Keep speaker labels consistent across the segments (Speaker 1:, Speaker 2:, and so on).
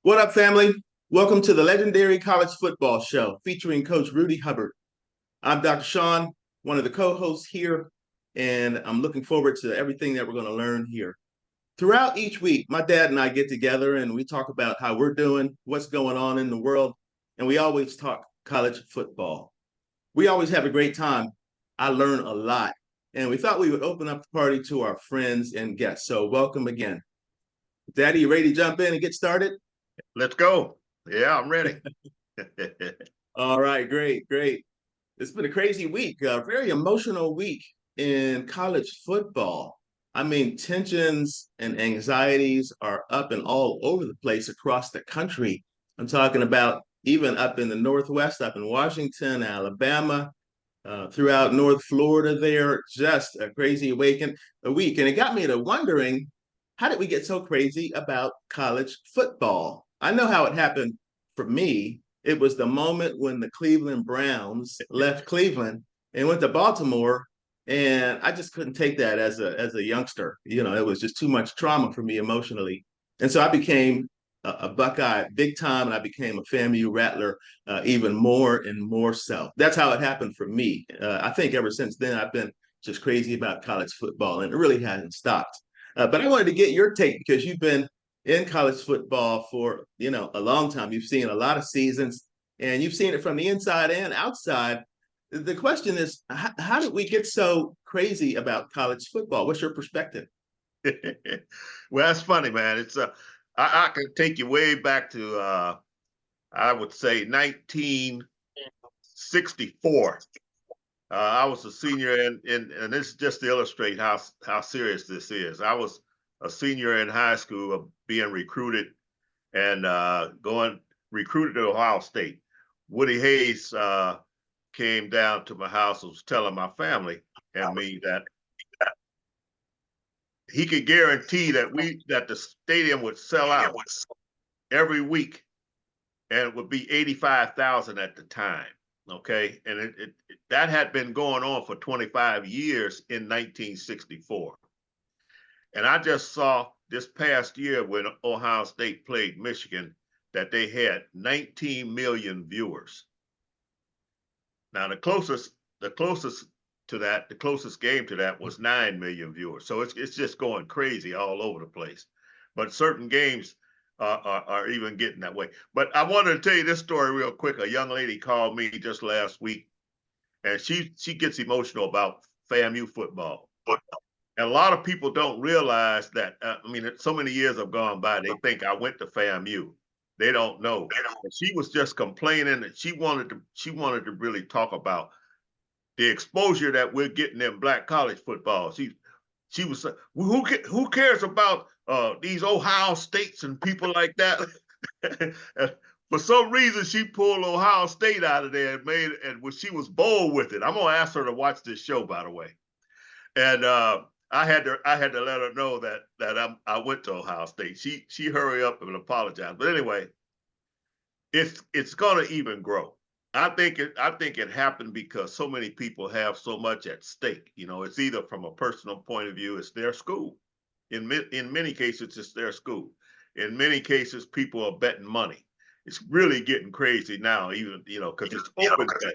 Speaker 1: What up, family? Welcome to the legendary college football show featuring Coach Rudy Hubbard. I'm Dr. Sean, one of the co-hosts here, and I'm looking forward to everything that we're going to learn here. Throughout each week, my dad and I get together and we talk about how we're doing, what's going on in the world, and we always talk college football. We always have a great time. I learn a lot, and we thought we would open up the party to our friends and guests. So welcome again. Daddy, you ready to jump in and get started?
Speaker 2: Let's go. Yeah, I'm ready.
Speaker 1: All right, great, great. It's been a crazy week, a very emotional week in college football. I mean, tensions and anxieties are up and all over the place across the country. I'm talking about even up in the Northwest, up in Washington, Alabama, throughout North Florida there, just a crazy a week. And it got me to wondering, how did we get so crazy about college football? I know how it happened for me. It was the moment when the Cleveland Browns left Cleveland and went to Baltimore. And I just couldn't take that as a youngster. You know, it was just too much trauma for me emotionally. And so I became a Buckeye big time, and I became a FAMU Rattler even more and more so. That's how it happened for me. I think ever since then, I've been just crazy about college football, and it really hasn't stopped. But I wanted to get your take because you've been in college football for a long time. You've seen a lot of seasons, and you've seen it from the inside and outside. The question is, how did we get so crazy about college football? What's your perspective?
Speaker 2: Well, that's funny, man. I can take you way back to I would say 1964. I was a senior and this is just to illustrate how serious this is. I was a senior in high school, being recruited and going recruited to Ohio State. Woody Hayes came down to my house and was telling my family and me that he could guarantee that the stadium would sell out every week, and it would be 85,000 at the time. Okay, and that had been going on for 25 years in 1964. And I just saw this past year when Ohio State played Michigan that they had 19 million viewers. Now the closest game to that was 9 million viewers. So it's just going crazy all over the place. But certain games are even getting that way. But I wanted to tell you this story real quick. A young lady called me just last week, and she gets emotional about FAMU football. And a lot of people don't realize that. I mean, so many years have gone by. They think I went to FAMU. They don't know. And she was just complaining that she wanted to really talk about the exposure that we're getting in black college football. She was who cares about these Ohio States and people like that? For some reason, she pulled Ohio State out of there and she was bold with it. I'm gonna ask her to watch this show, by the way. And I had to let her know that I went to Ohio State. She hurried up and apologized. But anyway, it's gonna even grow. I think it happened because so many people have so much at stake. You know, it's either from a personal point of view, it's their school. In many cases, it's their school. In many cases, people are betting money. It's really getting crazy now, even because it's open bet.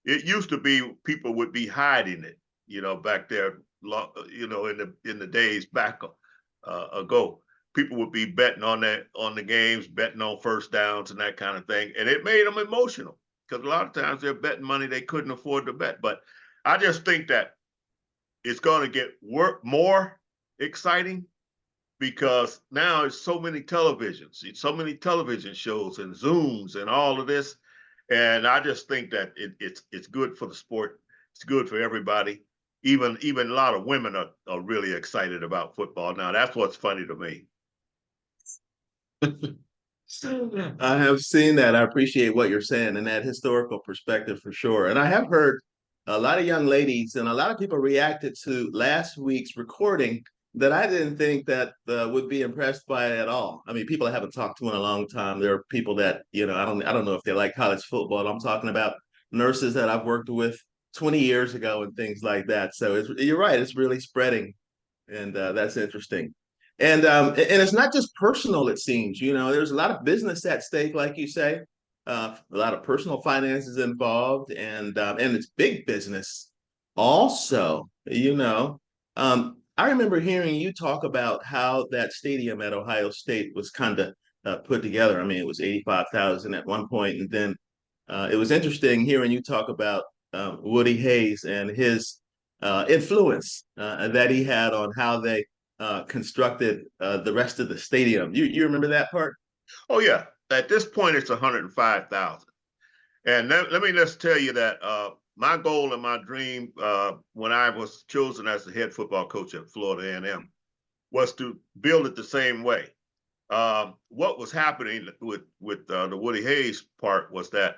Speaker 2: It used to be people would be hiding it, back there, in the days back ago. People would be betting on the games, betting on first downs and that kind of thing, and it made them emotional because a lot of times they're betting money they couldn't afford to bet. But I just think that it's going to get more exciting because now it's so many televisions, so many television shows and Zooms and all of this. And I just think that it's good for the sport. It's good for everybody. Even a lot of women are really excited about football now. That's what's funny to me.
Speaker 1: I have seen that. I appreciate what you're saying and that historical perspective for sure. And I have heard a lot of young ladies and a lot of people reacted to last week's recording that I didn't think that would be impressed by it at all. I mean, people I haven't talked to in a long time. There are people that, I don't know if they like college football. I'm talking about nurses that I've worked with 20 years ago and things like that. So you're right. It's really spreading, and that's interesting. And it's not just personal, it seems. There's a lot of business at stake, like you say, a lot of personal finances involved, and it's big business also. I remember hearing you talk about how that stadium at Ohio State was kind of put together. I mean, it was 85,000 at one point, and then it was interesting hearing you talk about Woody Hayes and his influence that he had on how they constructed the rest of the stadium. You remember that part?
Speaker 2: Oh yeah, at this point it's 105,000. And let me just tell you that my goal and my dream when I was chosen as the head football coach at Florida A&M was to build it the same way. What was happening with the Woody Hayes part was that,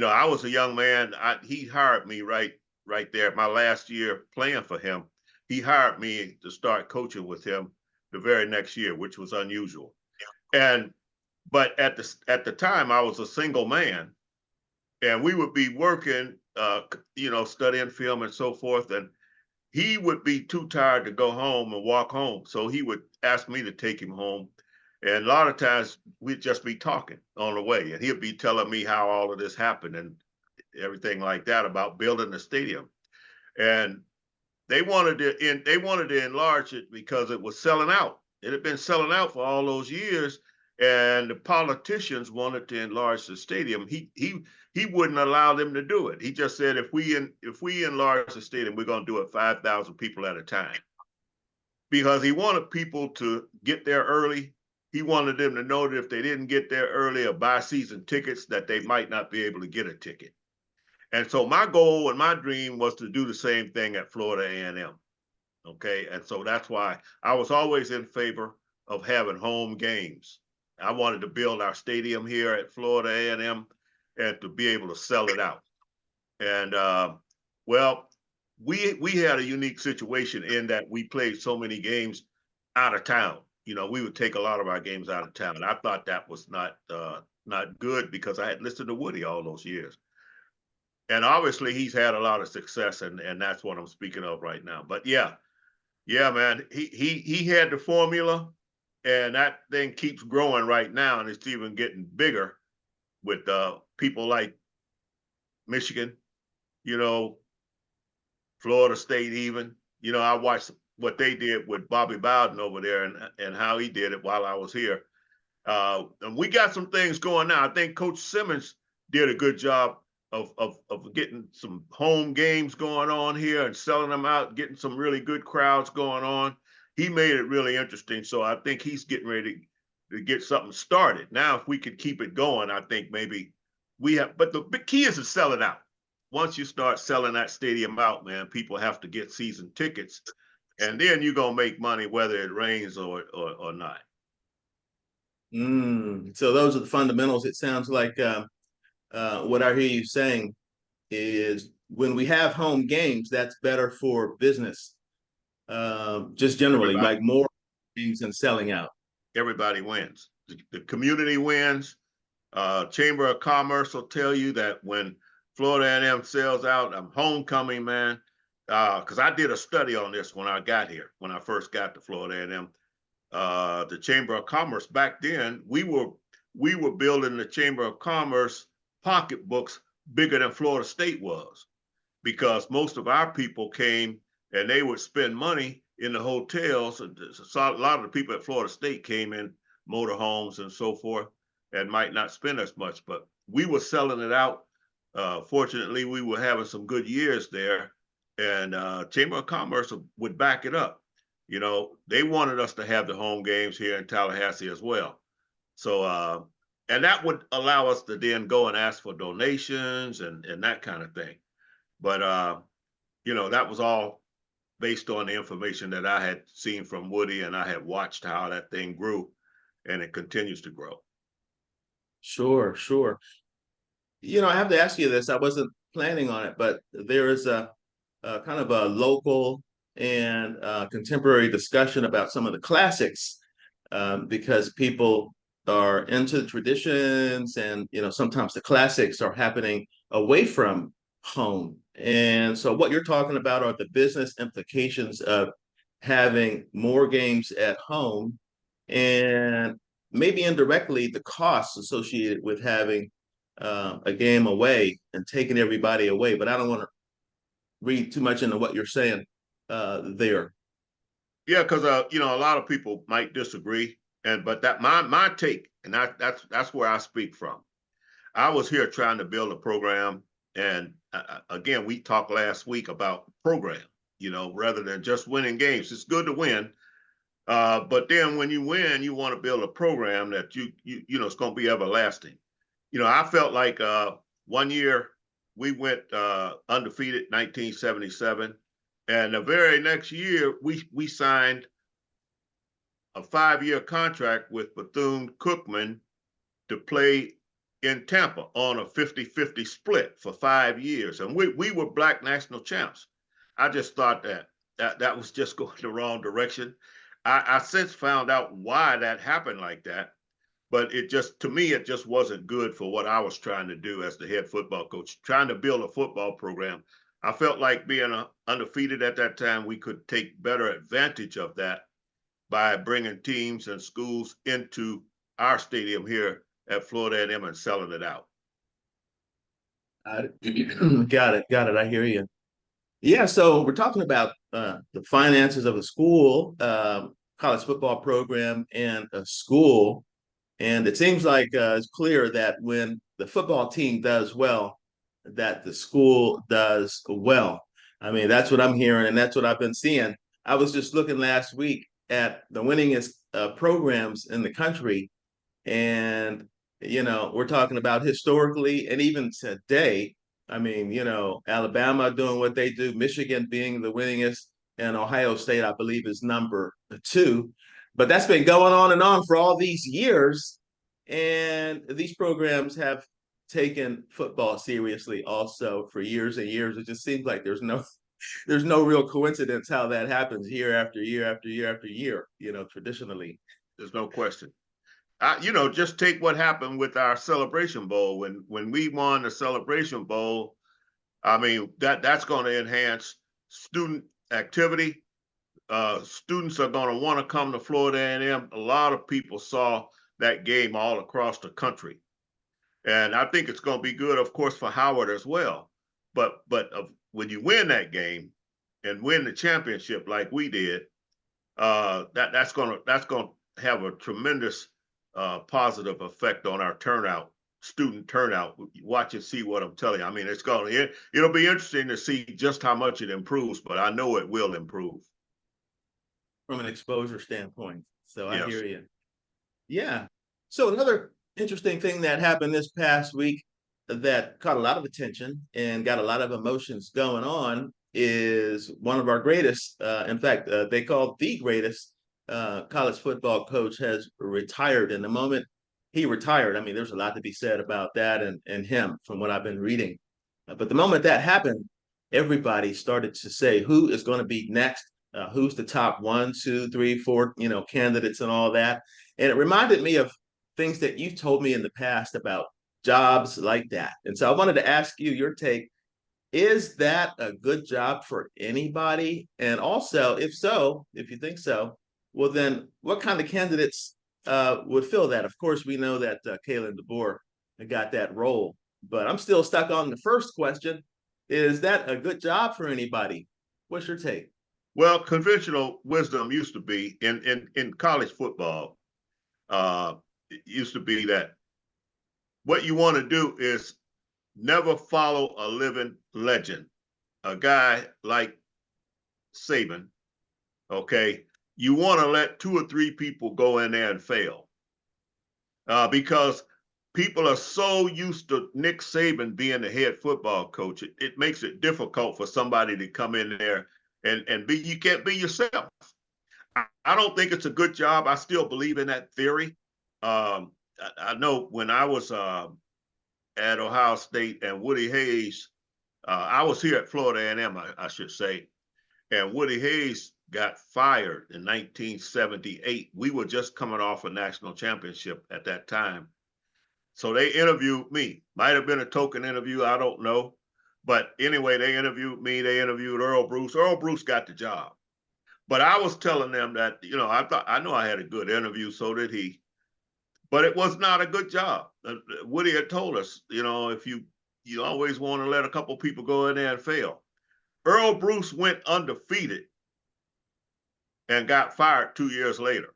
Speaker 2: I was a young man. He hired me right there my last year playing for him. He hired me to start coaching with him the very next year, which was unusual. And but at the time I was a single man, and we would be working, studying film and so forth. And he would be too tired to go home and walk home. So he would ask me to take him home. And a lot of times we'd just be talking on the way. And he'd be telling me how all of this happened and everything like that about building the stadium. And they wanted to enlarge it because it was selling out. It had been selling out for all those years, and the politicians wanted to enlarge the stadium. He wouldn't allow them to do it. He just said, if we enlarge the stadium, we're going to do it 5,000 people at a time, because he wanted people to get there early. He wanted them to know that if they didn't get there early or buy season tickets, that they might not be able to get a ticket. And so my goal and my dream was to do the same thing at Florida A&M. Okay, and so that's why I was always in favor of having home games. I wanted to build our stadium here at Florida A&M and to be able to sell it out. And well, we had a unique situation in that we played so many games out of town. We would take a lot of our games out of town. And I thought that was not good, because I had listened to Woody all those years. And obviously he's had a lot of success, and that's what I'm speaking of right now. But yeah, man, he had the formula, and that thing keeps growing right now, and it's even getting bigger with people like Michigan, Florida State even. I watched what they did with Bobby Bowden over there, and how he did it while I was here. And we got some things going now. I think Coach Simmons did a good job of getting some home games going on here and selling them out, getting some really good crowds going on. He made it really interesting. So I think he's getting ready to get something started. Now, if we could keep it going, I think maybe but the big key is to sell it out. Once you start selling that stadium out, man, people have to get season tickets, and then you're going to make money whether it rains or not.
Speaker 1: So those are the fundamentals. It sounds like what I hear you saying is, when we have home games, that's better for business, just generally,
Speaker 2: Everybody,
Speaker 1: like more games and selling out.
Speaker 2: everybody wins. The community wins. Chamber of Commerce will tell you that when Florida A&M sells out, I'm homecoming, man. Because I did a study on this when I got here, when I first got to Florida A&M. The Chamber of Commerce back then, we were building the Chamber of Commerce pocketbooks bigger than Florida State was, because most of our people came and they would spend money in the hotels. And so a lot of the people at Florida State came in motorhomes and so forth and might not spend as much, but we were selling it out. Fortunately, we were having some good years there, and Chamber of Commerce would back it up. They wanted us to have the home games here in Tallahassee as well. So, and that would allow us to then go and ask for donations and that kind of thing. But, that was all based on the information that I had seen from Woody, and I had watched how that thing grew, and it continues to grow.
Speaker 1: Sure, sure. I have to ask you this. I wasn't planning on it, but there is a kind of a local and contemporary discussion about some of the classics, because people are into the traditions, and sometimes the classics are happening away from home. And so what you're talking about are the business implications of having more games at home, and maybe indirectly the costs associated with having a game away and taking everybody away. But I don't want to read too much into what you're saying there.
Speaker 2: Yeah, because a lot of people might disagree, but that my take, and that's where I speak from. I was here trying to build a program, and again, we talked last week about program. Rather than just winning games, it's good to win, but then when you win, you want to build a program that it's going to be everlasting. I felt like one year we went undefeated, 1977, and the very next year we signed a 5-year contract with Bethune-Cookman to play in Tampa on a 50-50 split for 5 years, and we were Black national champs. I just thought that was just going the wrong direction. I since found out why that happened like that, but to me, it just wasn't good for what I was trying to do as the head football coach, trying to build a football program. I felt like being undefeated at that time, we could take better advantage of that by bringing teams and schools into our stadium here at Florida A&M and selling it out.
Speaker 1: Got it. I hear you. Yeah, so we're talking about the finances of a school, college football program, and a school. And it seems like it's clear that when the football team does well, that the school does well. I mean, that's what I'm hearing, and that's what I've been seeing. I was just looking last week at the winningest programs in the country, and we're talking about historically and even today. I mean, Alabama doing what they do, Michigan being the winningest, and Ohio State, I believe, is number 2. But that's been going on and on for all these years. And these programs have taken football seriously also for years and years. It just seems like there's no real coincidence how that happens year after year after year after year, traditionally.
Speaker 2: There's no question. Just take what happened with our Celebration Bowl. When we won the Celebration Bowl, I mean, that's going to enhance student activity. Students are going to want to come to Florida A&M. A lot of people saw that game all across the country. And I think it's going to be good, of course, for Howard as well. But when you win that game and win the championship like we did, that's going to have a tremendous positive effect on our student turnout. Watch and see what I'm telling you. I mean, it'll be interesting to see just how much it improves, but I know it will improve
Speaker 1: from an exposure standpoint. So
Speaker 2: yes.
Speaker 1: I hear you. Yeah. So another interesting thing that happened this past week that caught a lot of attention and got a lot of emotions going on is one of our greatest, in fact, they call the greatest college football coach has retired. And the moment he retired, I mean, there's a lot to be said about that and him from what I've been reading. But the moment that happened, everybody started to say, who is going to be next? Who's the top 1, 2, 3, 4, candidates and all that. And it reminded me of things that you've told me in the past about jobs like that. And so I wanted to ask you your take. Is that a good job for anybody? And also, if so, if you think so, well, then what kind of candidates would fill that? Of course, we know that Kalen Deboer got that role, but I'm still stuck on the first question. Is that a good job for anybody? What's your take?
Speaker 2: Well, conventional wisdom used to be in college football, it used to be that what you want to do is never follow a living legend, a guy like Saban. Okay, you want to let 2 or 3 people go in there and fail, because people are so used to Nick Saban being the head football coach. It makes it difficult for somebody to come in there and be. You can't be yourself. I don't think it's a good job. I still believe in that theory. I know when I was at Ohio State and Woody Hayes, I was here at Florida A&M, I should say, and Woody Hayes got fired in 1978. We were just coming off a national championship at that time. So they interviewed me. Might have been a token interview, I don't know. But anyway, they interviewed me. They interviewed Earl Bruce. Earl Bruce got the job. But I was telling them that, I know I had a good interview, so did he, but it was not a good job. Woody had told us, if you always want to let a couple people go in there and fail. Earl Bruce went undefeated and got fired 2 years later.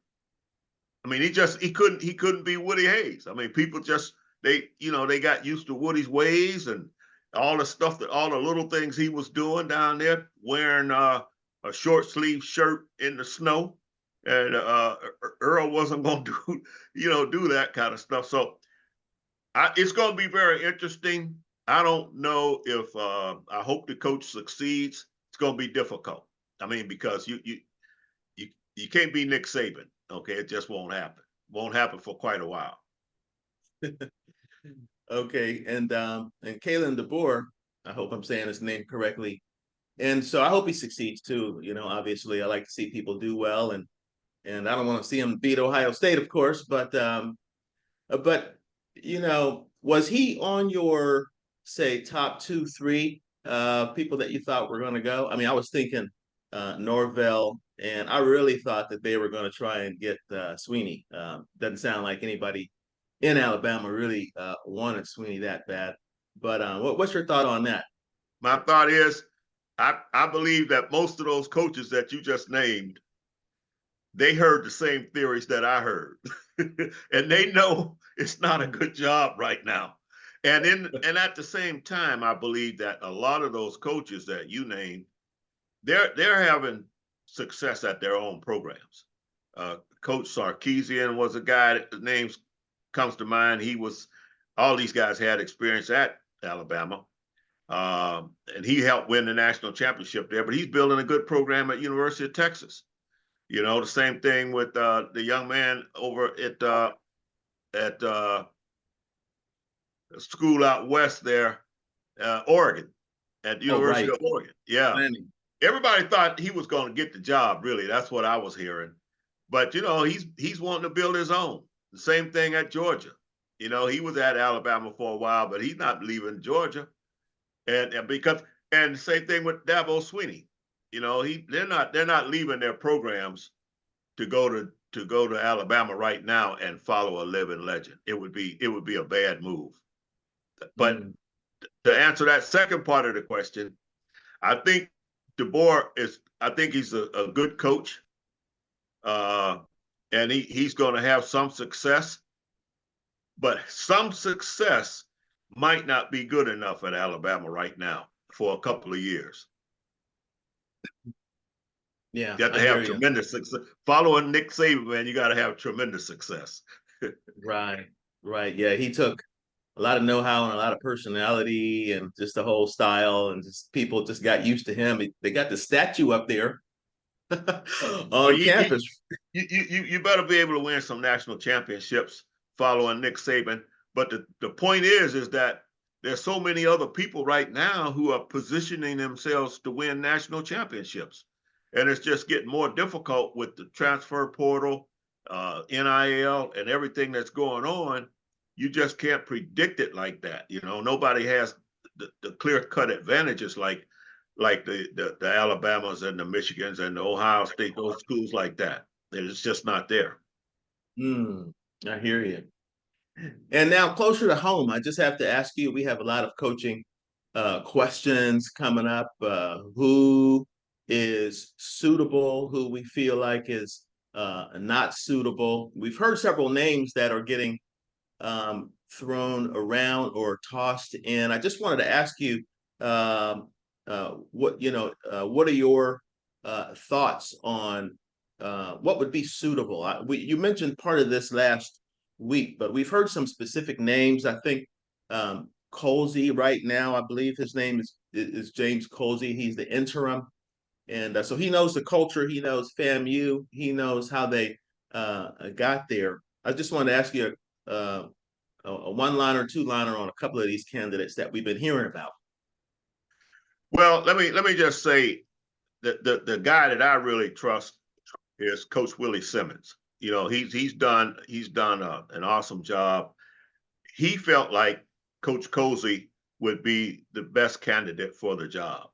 Speaker 2: I mean, he couldn't be Woody Hayes. I mean, people just they got used to Woody's ways and all the stuff all the little things he was doing down there, wearing a short sleeve shirt in the snow, and Earl wasn't going to do that kind of stuff. So it's going to be very interesting. I don't know if I hope the coach succeeds. It's going to be difficult. I mean, because you can't be Nick Saban. Okay, it just won't happen. Won't happen for quite a while.
Speaker 1: Okay, and Kalen Deboer, I hope I'm saying his name correctly. And so I hope he succeeds too. Obviously I like to see people do well, and I don't want to see him beat Ohio State, of course, but was he on your, say, top 2, 3 people that you thought were going to go? I mean, I was thinking Norvell, and I really thought that they were going to try and get Sweeney. Doesn't sound like anybody in Alabama really wanted Sweeney that bad. But what's your thought on that?
Speaker 2: My thought is, I believe that most of those coaches that you just named, they heard the same theories that I heard, and they know it's not a good job right now. And at the same time, I believe that a lot of those coaches that you named, they're having success at their own programs. Coach Sarkisian was a guy that names comes to mind. All these guys had experience at Alabama. And he helped win the national championship there, but he's building a good program at University of Texas. The same thing with the young man over at a school out west there, Oregon, at the University of Oregon. Yeah.
Speaker 1: Planning.
Speaker 2: Everybody thought he was going to get the job, really. That's what I was hearing. But, he's wanting to build his own. The same thing at Georgia. He was at Alabama for a while, but he's not leaving Georgia. And the same thing with Dabo Sweeney. They're not leaving their programs to go to Alabama right now and follow a living legend. It would be a bad move. But to answer that second part of the question, I think DeBoer he's a good coach. And he's going to have some success, but some success might not be good enough at Alabama right now for a couple of years.
Speaker 1: Yeah,
Speaker 2: you have to have tremendous success. Following Nick Saban, man, you got to have tremendous success.
Speaker 1: Right. Yeah, he took a lot of know-how and a lot of personality and just the whole style, and just people just got used to him. They got the statue up there on campus.
Speaker 2: You better be able to win some national championships following Nick Saban. But the point is that there's so many other people right now who are positioning themselves to win national championships. And it's just getting more difficult with the transfer portal, NIL, and everything that's going on. You just can't predict it like that. Nobody has the clear-cut advantages like the Alabamas and the Michigans and the Ohio State, those schools like that. It's just not there.
Speaker 1: I hear you. And now closer to home, I just have to ask you, we have a lot of coaching questions coming up. Who is suitable, who we feel like is not suitable. We've heard several names that are getting thrown around or tossed in. I just wanted to ask you, what are your thoughts on what would be suitable? You mentioned part of this last week, but we've heard some specific names. I think Colsey right now, I believe his name is James Colsey. He's the interim. And so he knows the culture, he knows FAMU, he knows how they got there. I just wanted to ask you a one-liner, two-liner on a couple of these candidates that we've been hearing about.
Speaker 2: Well, let me just say that the guy that I really trust is Coach Willie Simmons. He's done an awesome job. He felt like Coach Colsey would be the best candidate for the job.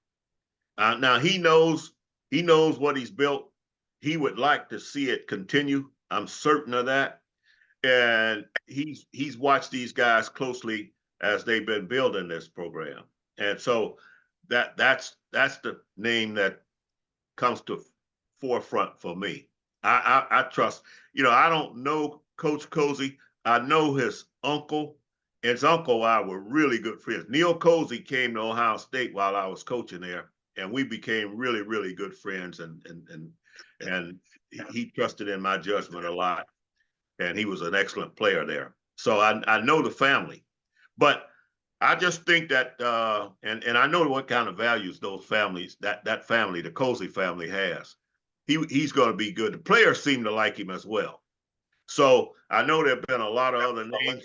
Speaker 2: Now he knows what he's built he would like to see it continue. I'm certain of that. And he's watched these guys closely as they've been building this program. And so that's the name that comes to forefront for me. I trust, I don't know Coach Cozy. I know his uncle. His uncle and I were really good friends. Neil Cozy came to Ohio State while I was coaching there, and we became really, really good friends. And he trusted in my judgment a lot, and he was an excellent player there. So I know the family, but I just think that, and I know what kind of values those families, that family, the Cozy family, has. He's going to be good. The players seem to like him as well. So I know there have been a lot of other names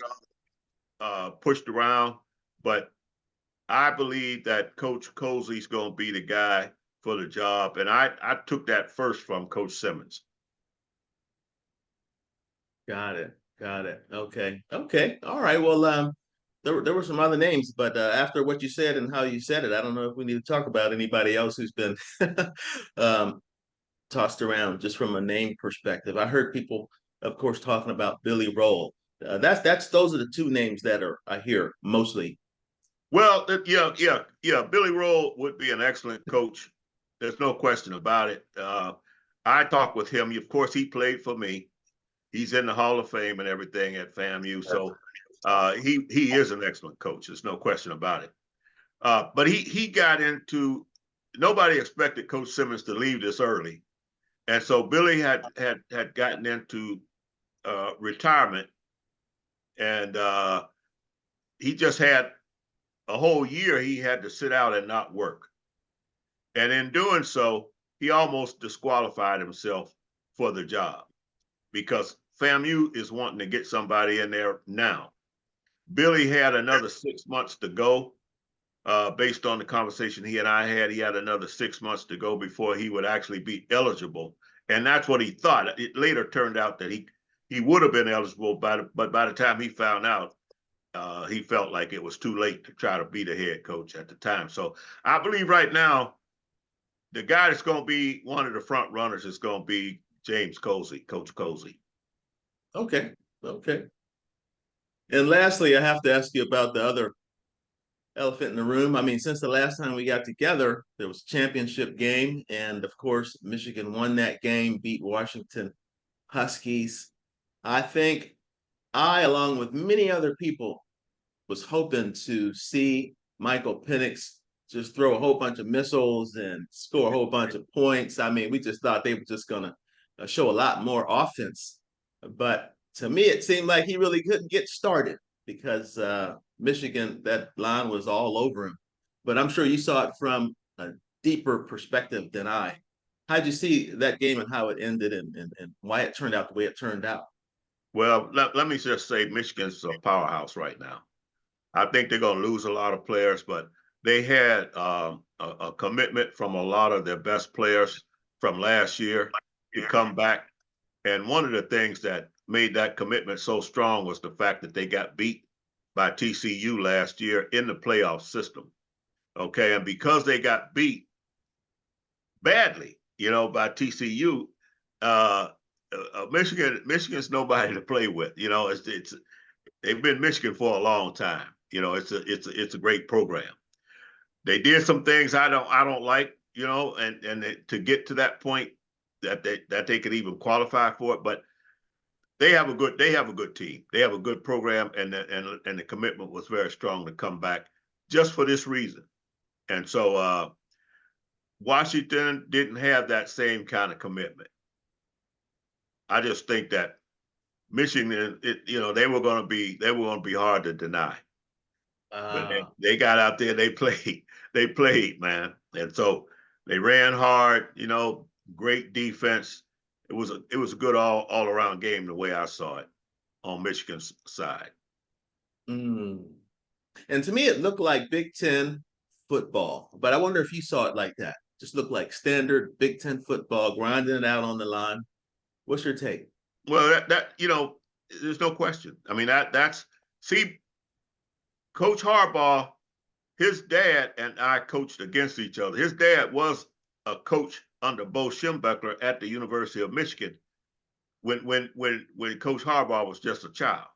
Speaker 2: pushed around, but I believe that Coach Cozy's going to be the guy for the job, and I took that first from Coach Simmons.
Speaker 1: Got it. Got it. Okay. Okay. All right. Well, there were some other names, but after what you said and how you said it, I don't know if we need to talk about anybody else who's been um, tossed around just from a name perspective. I heard people, of course, talking about Billy Roll. That's those are the two names that are I hear mostly.
Speaker 2: Well, yeah. Billy Roll would be an excellent coach. There's no question about it. I talked with him. Of course, he played for me. He's in the Hall of Fame and everything at FAMU. So he is an excellent coach. There's no question about it. But he got into, nobody expected Coach Simmons to leave this early, and so Billy had gotten into retirement, and he just had a whole year he had to sit out and not work, and in doing so, he almost disqualified himself for the job because FAMU is wanting to get somebody in there now. Billy had another 6 months to go. Based on the conversation he and I had, he had another 6 months to go before he would actually be eligible. And that's what he thought. It later turned out that he would have been eligible, but by the time he found out, he felt like it was too late to try to be the head coach at the time. So I believe right now, the guy that's going to be one of the front runners is going to be James Cozy, Coach Cozy.
Speaker 1: Okay. Okay. And lastly, I have to ask you about the other elephant in the room. I mean, since the last time we got together, there was a championship game, and of course, Michigan won that game, beat Washington Huskies. I think along with many other people, was hoping to see Michael Penix just throw a whole bunch of missiles and score a whole bunch of points. I mean, we just thought they were just going to show a lot more offense. But to me, it seemed like he really couldn't get started because Michigan, that line was all over him. But I'm sure you saw it from a deeper perspective than I. How'd you see that game and how it ended and why it turned out the way it turned out?
Speaker 2: Well, let me just say Michigan's a powerhouse right now. I think they're going to lose a lot of players, but they had a commitment from a lot of their best players from last year to come back. And one of the things that made that commitment so strong was the fact that they got beat by TCU last year in the playoff system. Okay. And because they got beat badly, by TCU, Michigan's nobody to play with. It's they've been Michigan for a long time. It's a great program. They did some things I don't like, and to get to that point that they could even qualify for it, but they have a good team. They have a good program, and the commitment was very strong to come back just for this reason. And so Washington didn't have that same kind of commitment. I just think that Michigan, they were going to be hard to deny. But they got out there, they played, man. And so they ran hard, great defense. It was a good all around game the way I saw it on Michigan's side.
Speaker 1: Mm. And to me, it looked like Big Ten football, but I wonder if you saw it like that. Just looked like standard Big Ten football, grinding it out on the line. What's your take?
Speaker 2: Well, there's no question. I mean, see, Coach Harbaugh, his dad and I coached against each other. His dad was a coach under Bo Schembechler at the University of Michigan when Coach Harbaugh was just a child.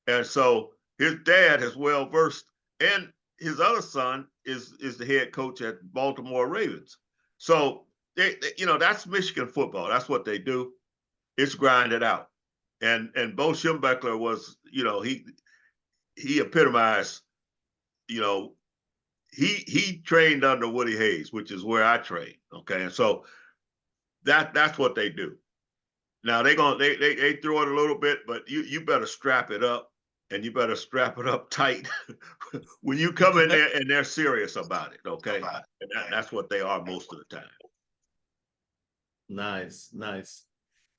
Speaker 2: And so his dad is well versed, and his other son is the head coach at Baltimore Ravens. So they that's Michigan football. That's what they do. It's grinded out. And Bo Schembechler was, he epitomized, he trained under Woody Hayes, which is where I trained. Okay, and so that's what they do. Now they throw it a little bit, but you better strap it up, and you better strap it up tight when you come in there and they're serious about it. Okay, and that's what they are most of the time.
Speaker 1: Nice, nice.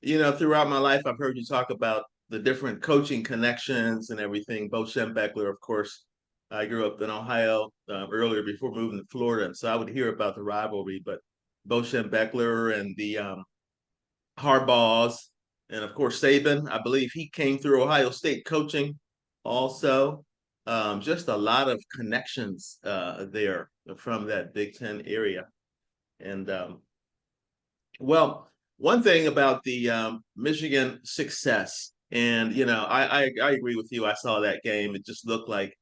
Speaker 1: Throughout my life, I've heard you talk about the different coaching connections and everything. Bo Schembechler, of course, I grew up in Ohio earlier before moving to Florida, and so I would hear about the rivalry. But Bo Schembechler and the Harbaughs, and of course Saban, I believe he came through Ohio State coaching also. Just a lot of connections there from that Big Ten area. And well, one thing about the Michigan success, and I agree with you. I saw that game. It just looked like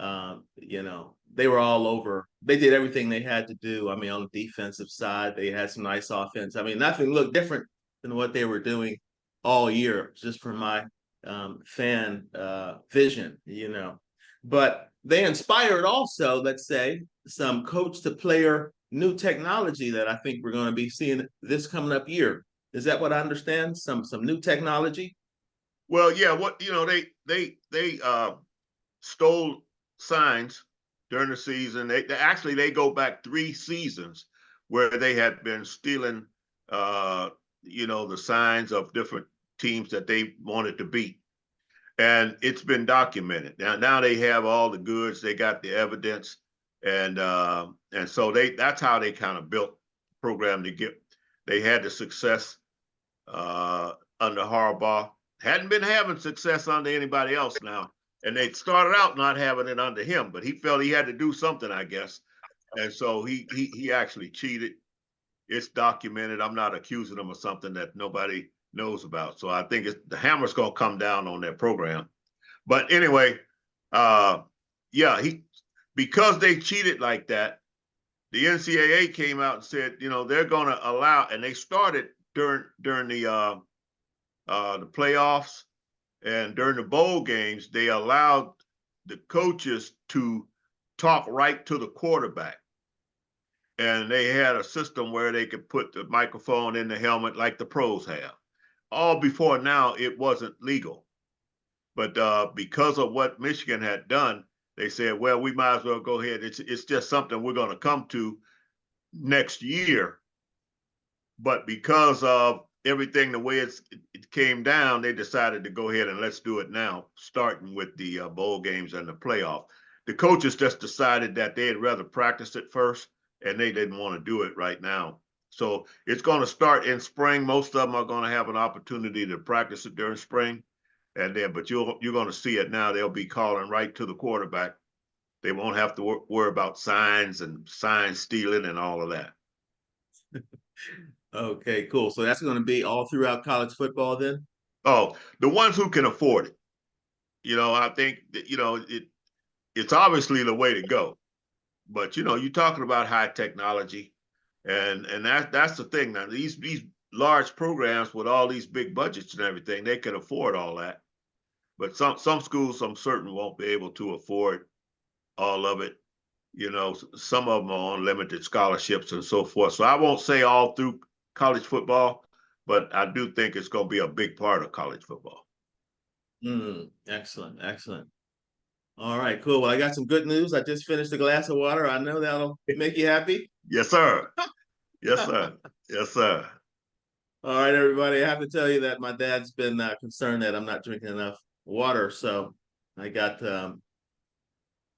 Speaker 1: they were all over. They did everything they had to do. I mean, on the defensive side, they had some nice offense. I mean, nothing looked different than what they were doing all year, just from my fan vision. But they inspired also, let's say, some coach to player new technology that I think we're going to be seeing this coming up year. Is that what I understand? Some new technology?
Speaker 2: Well, yeah, they stole signs during the season. They go back 3 seasons where they had been stealing the signs of different teams that they wanted to beat. And it's been documented. Now they have all the goods, they got the evidence, and so that's how they kind of built the program to get. They had the success under Harbaugh. Hadn't been having success under anybody else now, and they started out not having it under him, but he felt he had to do something, I guess, and so he actually cheated. It's documented. I'm not accusing them of something that nobody knows about. So I think the hammer's going to come down on their program. But anyway, because they cheated like that, the NCAA came out and said, they're going to allow, and they started during the playoffs and during the bowl games, they allowed the coaches to talk right to the quarterback. And they had a system where they could put the microphone in the helmet like the pros have. All before now, it wasn't legal. But because of what Michigan had done, they said, well, we might as well go ahead. It's just something we're going to come to next year. But because of everything, the way it came down, they decided to go ahead and let's do it now, starting with the bowl games and the playoff. The coaches just decided that they'd rather practice it first, and they didn't want to do it right now. So it's going to start in spring. Most of them are going to have an opportunity to practice it during spring. But you're going to see it now. They'll be calling right to the quarterback. They won't have to worry about signs and sign stealing and all of that.
Speaker 1: Okay, cool. So that's going to be all throughout college football then?
Speaker 2: Oh, the ones who can afford it. I think that, it's obviously the way to go. But you're talking about high technology, and that's the thing. Now these large programs with all these big budgets and everything, they can afford all that. But some schools, I'm certain, won't be able to afford all of it. Some of them are on limited scholarships and so forth. So I won't say all through college football, but I do think it's going to be a big part of college football.
Speaker 1: Excellent, excellent. All right, cool. Well, I got some good news. I just finished a glass of water. I know that'll make you happy.
Speaker 2: Yes, sir. Yes, sir. Yes, sir.
Speaker 1: All right, everybody. I have to tell you that my dad's been concerned that I'm not drinking enough water. So I got,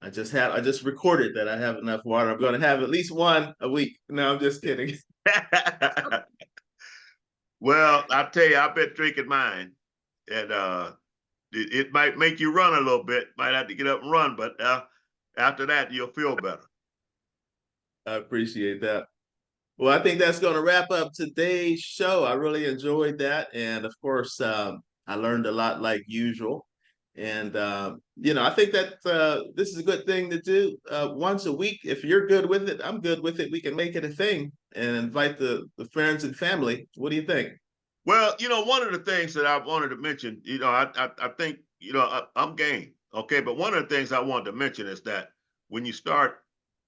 Speaker 1: I just recorded that I have enough water. I'm going to have at least one a week. No, I'm just kidding.
Speaker 2: Well, I'll tell you, I've been drinking mine, and it might make you run a little bit. Might have to get up and run, but after that, you'll feel better.
Speaker 1: I appreciate that. Well, I think that's going to wrap up today's show. I really enjoyed that. And of course, I learned a lot like usual. And, I think that this is a good thing to do once a week. If you're good with it, I'm good with it. We can make it a thing and invite the friends and family. What do you think?
Speaker 2: Well, one of the things that I wanted to mention, I think, I'm game. Okay. But one of the things I wanted to mention is that when you start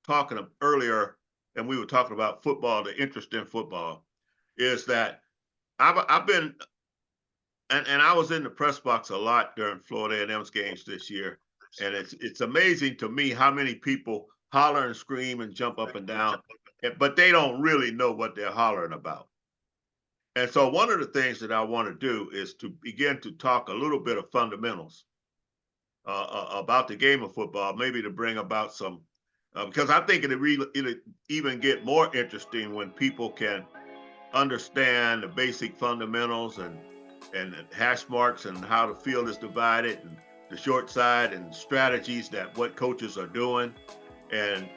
Speaker 2: talking earlier, and we were talking about football, the interest in football, is that I've been, and I was in the press box a lot during Florida A&M's games this year. And it's amazing to me how many people holler and scream and jump up and down, but they don't really know what they're hollering about. And so one of the things that I want to do is to begin to talk a little bit of fundamentals about the game of football, maybe to bring about some, because I think it'll even get more interesting when people can understand the basic fundamentals and hash marks and how the field is divided and the short side and strategies that what coaches are doing. And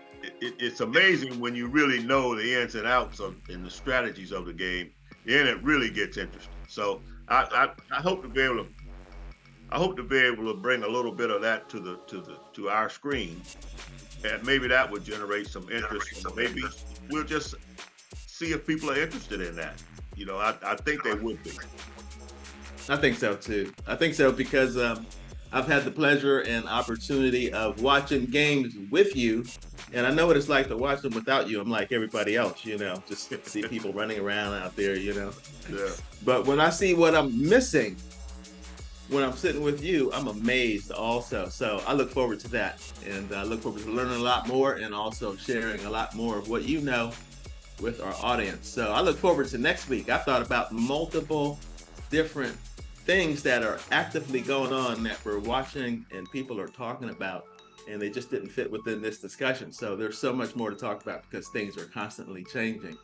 Speaker 2: it's amazing when you really know the ins and outs of and the strategies of the game. Then it really gets interesting. So I hope to be able to bring a little bit of that to our screen, and maybe that would generate some interest. And maybe we'll just see if people are interested in that. I think they would be.
Speaker 1: I think so too. I think so because I've had the pleasure and opportunity of watching games with you, and I know what it's like to watch them without you. I'm like everybody else, just see people running around out there.
Speaker 2: Yeah.
Speaker 1: But when I see what I'm missing when I'm sitting with you, I'm amazed also. So I look forward to that, and I look forward to learning a lot more and also sharing a lot more of what you know with our audience. So I look forward to next week. I thought about multiple different things that are actively going on that we're watching and people are talking about, and they just didn't fit within this discussion. So there's so much more to talk about because things are constantly changing.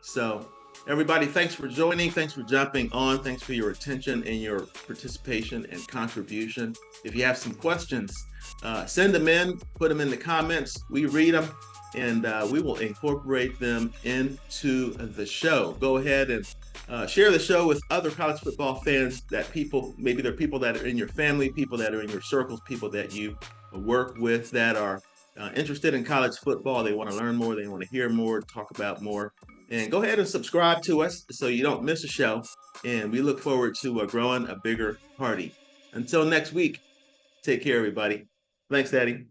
Speaker 1: So everybody, thanks for joining. Thanks for jumping on. Thanks for your attention and your participation and contribution. If you have some questions, send them in, put them in the comments. We read them, and we will incorporate them into the show. Go ahead and share the show with other college football fans, that people, maybe they're people that are in your family, people that are in your circles, people that you work with that are interested in college football. They want to learn more, they want to hear more, talk about more. And go ahead and subscribe to us so you don't miss a show. And we look forward to growing a bigger party. Until next week, take care, everybody. Thanks, Daddy.